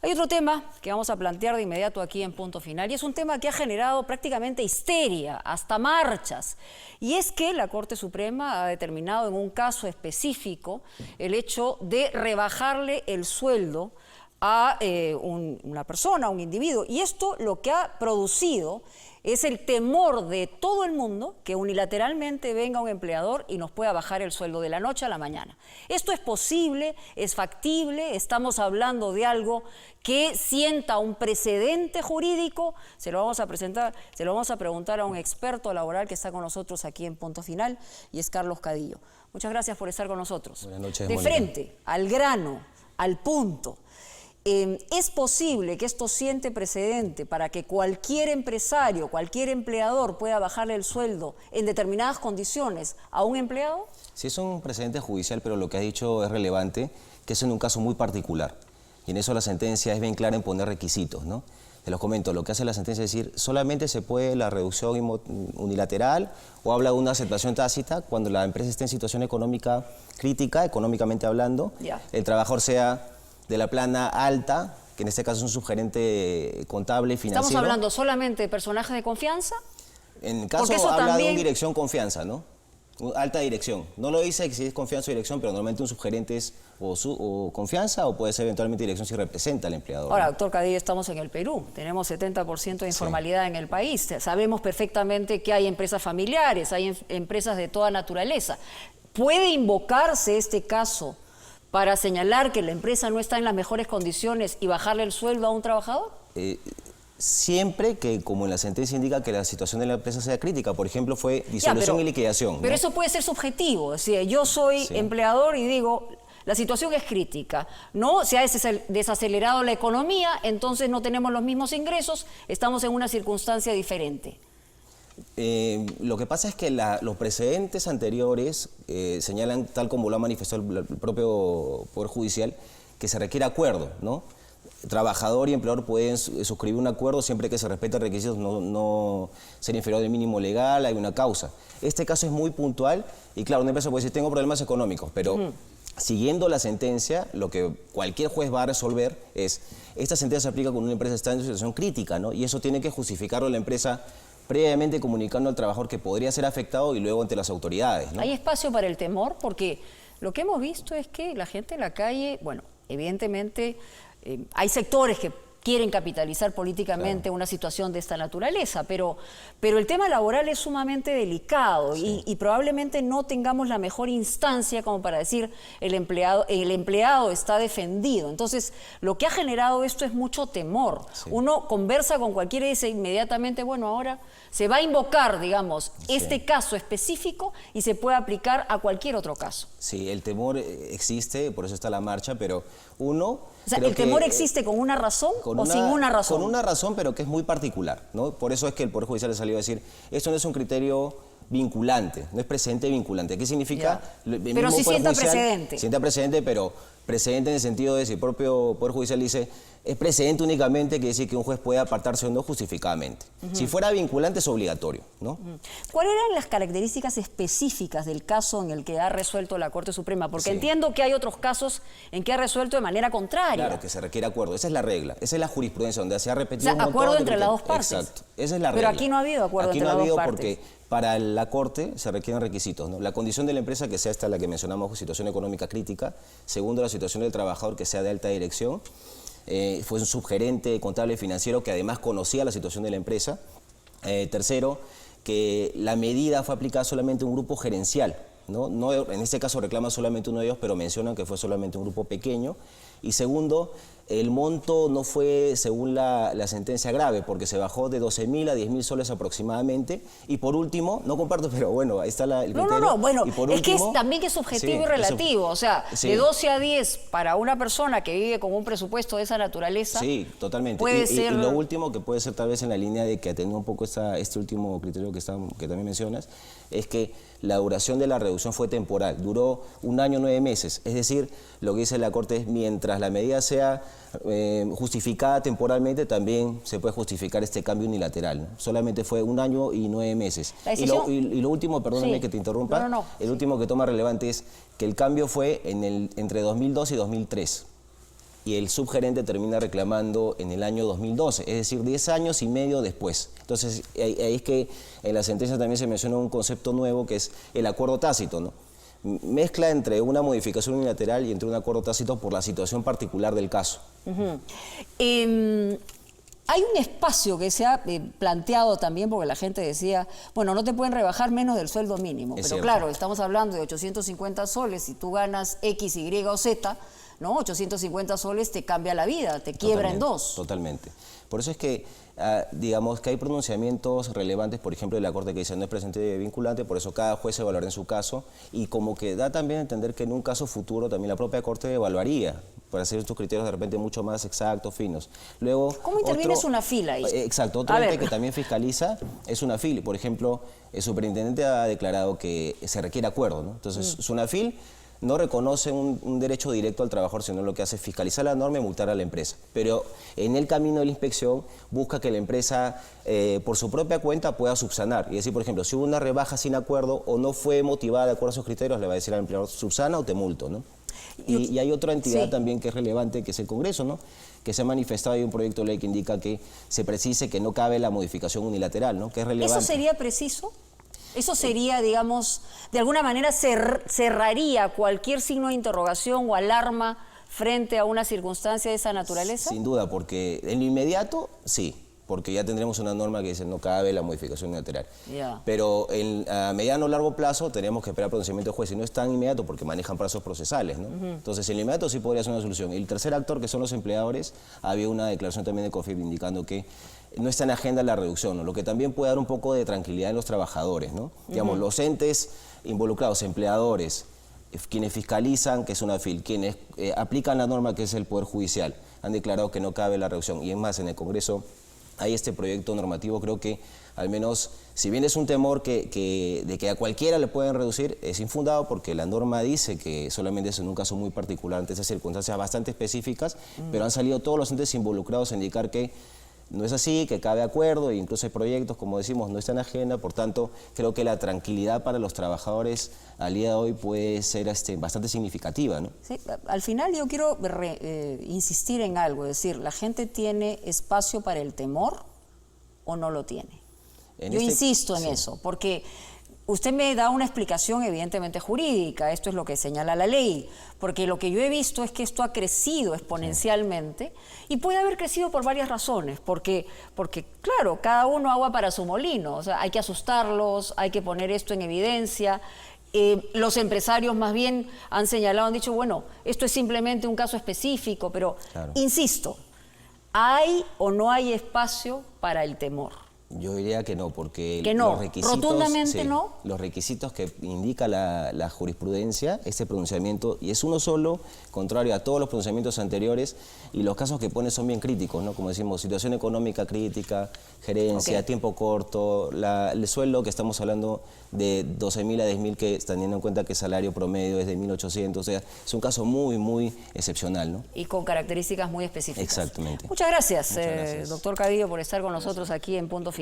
Hay otro tema que vamos a plantear de inmediato aquí en Punto Final, y es un tema que ha generado prácticamente histeria, hasta marchas. Y es que la Corte Suprema ha determinado en un caso específico el hecho de rebajarle el sueldo a una persona, a un individuo. Y esto lo que ha producido es el temor de todo el mundo que unilateralmente venga un empleador y nos pueda bajar el sueldo de la noche a la mañana. Esto es posible, es factible, estamos hablando de algo que sienta un precedente jurídico. Se lo vamos a preguntar a un experto laboral que está con nosotros aquí en Punto Final, y es Carlos Cadillo. Muchas gracias por estar con nosotros. Buenas noches, de Mónica. frente, al grano, al punto. ¿Es posible que esto siente precedente para que cualquier empresario, cualquier empleador pueda bajarle el sueldo en determinadas condiciones a un empleado? Sí, es un precedente judicial, pero lo que has dicho es relevante, que es en un caso muy particular. Y en eso la sentencia es bien clara en poner requisitos, ¿no? Te los comento, lo que hace la sentencia es decir, solamente se puede la reducción unilateral o habla de una aceptación tácita cuando la empresa esté en situación económica crítica, económicamente hablando, el trabajador sea de la plana alta, que en este caso es un subgerente contable y financiero. ¿Estamos hablando solamente de personajes de confianza? En el caso habla también de un dirección confianza, ¿no? Alta dirección. No lo dice si es confianza o dirección, pero normalmente un subgerente es o confianza o puede ser eventualmente dirección si representa al empleador. Ahora, doctor Cadillo, estamos en el Perú. Tenemos 70% de informalidad en el país. Sabemos perfectamente que hay empresas familiares, hay empresas de toda naturaleza. ¿Puede invocarse este caso para señalar que la empresa no está en las mejores condiciones y bajarle el sueldo a un trabajador? Siempre que, como en la sentencia indica, que la situación de la empresa sea crítica. Por ejemplo, fue disolución y liquidación. Pero eso puede ser subjetivo. Es decir, yo soy empleador y digo, la situación es crítica, ¿no? Se ha desacelerado la economía, entonces no tenemos los mismos ingresos, estamos en una circunstancia diferente. Lo que pasa es que los precedentes anteriores señalan, tal como lo ha manifestado el propio Poder Judicial, que se requiere acuerdo, ¿no? Trabajador y empleador pueden suscribir un acuerdo siempre que se respeten requisitos, no ser inferior al mínimo legal, hay una causa. Este caso es muy puntual y claro, una empresa puede decir, tengo problemas económicos, pero siguiendo la sentencia, lo que cualquier juez va a resolver es, esta sentencia se aplica cuando una empresa está en una situación crítica, ¿no? Y eso tiene que justificarlo la empresa previamente comunicando al trabajador que podría ser afectado y luego ante las autoridades, ¿no? ¿Hay espacio para el temor? Porque lo que hemos visto es que la gente en la calle, bueno, evidentemente hay sectores que quieren capitalizar políticamente una situación de esta naturaleza, pero el tema laboral es sumamente delicado y probablemente no tengamos la mejor instancia como para decir el empleado está defendido. Entonces, lo que ha generado esto es mucho temor. Uno conversa con cualquiera y dice inmediatamente, bueno, ahora se va a invocar, digamos, este caso específico y se puede aplicar a cualquier otro caso. Sí, el temor existe, por eso está la marcha, pero uno... O sea, ¿el temor existe con una razón o sin una razón? Con una razón, pero que es muy particular, ¿no? Por eso es que el Poder Judicial le salió a decir, esto no es un criterio vinculante, no es precedente vinculante. ¿Qué significa? Pero sí sienta precedente. Sienta precedente, pero precedente en el sentido de si el propio Poder Judicial dice, es precedente únicamente, quiere decir que un juez puede apartarse o no justificadamente. Si fuera vinculante es obligatorio, ¿no? ¿Cuáles eran las características específicas del caso en el que ha resuelto la Corte Suprema? Porque entiendo que hay otros casos en que ha resuelto de manera contraria. Claro, que se requiere acuerdo. Esa es la regla, esa es la jurisprudencia donde se ha repetido. O sea, acuerdo entre las dos partes. Exacto, esa es la regla. Pero aquí no ha habido acuerdo entre las dos partes. Porque para la Corte se requieren requisitos, ¿no? La condición de la empresa que sea esta la que mencionamos, situación económica crítica. Segundo, la situación del trabajador que sea de alta dirección. Fue un subgerente contable y financiero que además conocía la situación de la empresa. Tercero, que la medida fue aplicada solamente a un grupo gerencial, ¿no? En este caso reclama solamente uno de ellos, pero mencionan que fue solamente un grupo pequeño. Y segundo, el monto no fue según la sentencia grave, porque se bajó de 12.000 a 10.000 soles aproximadamente. Y por último, no comparto, pero bueno, ahí está el criterio. Bueno, y por es último, que también es subjetivo y relativo. O sea, de 12 a 10 para una persona que vive con un presupuesto de esa naturaleza. Sí, totalmente. Puede ser... y lo último que puede ser tal vez en la línea de que atendiendo un poco este último criterio que también mencionas, es que la duración de la reducción fue temporal, duró 1 año 9 meses. Es decir, lo que dice la Corte es mientras la medida sea justificada temporalmente, también se puede justificar este cambio unilateral, ¿no? Solamente fue 1 año y 9 meses. Y lo último, perdóname que te interrumpa, el último que toma relevante es que el cambio fue entre 2002 y 2003. y el subgerente termina reclamando en el año 2012, es decir, 10 años y medio después. Entonces, ahí es que en la sentencia también se menciona un concepto nuevo que es el acuerdo tácito, ¿no? Mezcla entre una modificación unilateral y entre un acuerdo tácito por la situación particular del caso. Hay un espacio que se ha planteado también, porque la gente decía, bueno, no te pueden rebajar menos del sueldo mínimo. Es Pero cierto. claro, estamos hablando de 850 soles y tú ganas X, Y o Z, ¿no? 850 soles te cambia la vida, te quiebra en dos. Totalmente. Por eso es que, digamos, que hay pronunciamientos relevantes, por ejemplo, de la Corte que dice no es presente vinculante, por eso cada juez evaluará en su caso, y como que da también a entender que en un caso futuro también la propia Corte evaluaría, para hacer estos criterios de repente mucho más exactos, finos. Luego, ¿Cómo interviene Sunafil ahí? Exacto, otro ente que también fiscaliza es Sunafil. Por ejemplo, el superintendente ha declarado que se requiere acuerdo, ¿no? Entonces, Sunafil no reconoce un derecho directo al trabajador, sino lo que hace es fiscalizar la norma y multar a la empresa. Pero en el camino de la inspección busca que la empresa, por su propia cuenta, pueda subsanar. Y decir, por ejemplo, si hubo una rebaja sin acuerdo o no fue motivada de acuerdo a sus criterios, le va a decir al empleador, subsana o te multo, ¿no? Y hay otra entidad también que es relevante, que es el Congreso, ¿no? Que se ha manifestado, hay un proyecto de ley que indica que se precise que no cabe la modificación unilateral, ¿no? Que es relevante. ¿Eso sería preciso? ¿Eso sería, digamos, de alguna manera cerraría cualquier signo de interrogación o alarma frente a una circunstancia de esa naturaleza? Sin duda, porque en lo inmediato, sí, porque ya tendremos una norma que dice no cabe la modificación unilateral. Pero a mediano o largo plazo tenemos que esperar pronunciamiento del juez, y no es tan inmediato porque manejan plazos procesales, ¿no? Entonces, en lo inmediato sí podría ser una solución. Y el tercer actor, que son los empleadores, había una declaración también de COFEP indicando que no está en agenda la reducción, ¿no? Lo que también puede dar un poco de tranquilidad en los trabajadores, ¿no? Digamos, los entes involucrados, empleadores, quienes fiscalizan, que es Sunafil, quienes aplican la norma, que es el Poder Judicial, han declarado que no cabe la reducción. Y es más, en el Congreso hay este proyecto normativo, creo que al menos, si bien es un temor de que a cualquiera le pueden reducir, es infundado porque la norma dice que solamente es en un caso muy particular, ante esas circunstancias bastante específicas, pero han salido todos los entes involucrados a indicar que no es así, que cabe acuerdo, e incluso hay proyectos, como decimos, no están en agenda. Por tanto, creo que la tranquilidad para los trabajadores al día de hoy puede ser bastante significativa, ¿no? Sí, al final yo quiero insistir en algo, es decir, ¿la gente tiene espacio para el temor o no lo tiene? Yo insisto en eso, porque usted me da una explicación evidentemente jurídica, esto es lo que señala la ley, porque lo que yo he visto es que esto ha crecido exponencialmente y puede haber crecido por varias razones, porque claro, cada uno agua para su molino, o sea, hay que asustarlos, hay que poner esto en evidencia. Los empresarios más bien han señalado, han dicho, bueno, esto es simplemente un caso específico, pero insisto, ¿hay o no hay espacio para el temor? Yo diría que no, porque no, los requisitos, rotundamente no. Los requisitos que indica la jurisprudencia, este pronunciamiento, y es uno solo, contrario a todos los pronunciamientos anteriores, y los casos que pone son bien críticos, ¿no? Como decimos, situación económica crítica, gerencia, tiempo corto, el sueldo que estamos hablando de 12.000 a 10.000, que teniendo en cuenta que el salario promedio es de 1.800, o sea, es un caso muy, muy excepcional, ¿no? Y con características muy específicas. Exactamente. Muchas gracias, doctor Cadillo, por estar con nosotros aquí en Punto Final.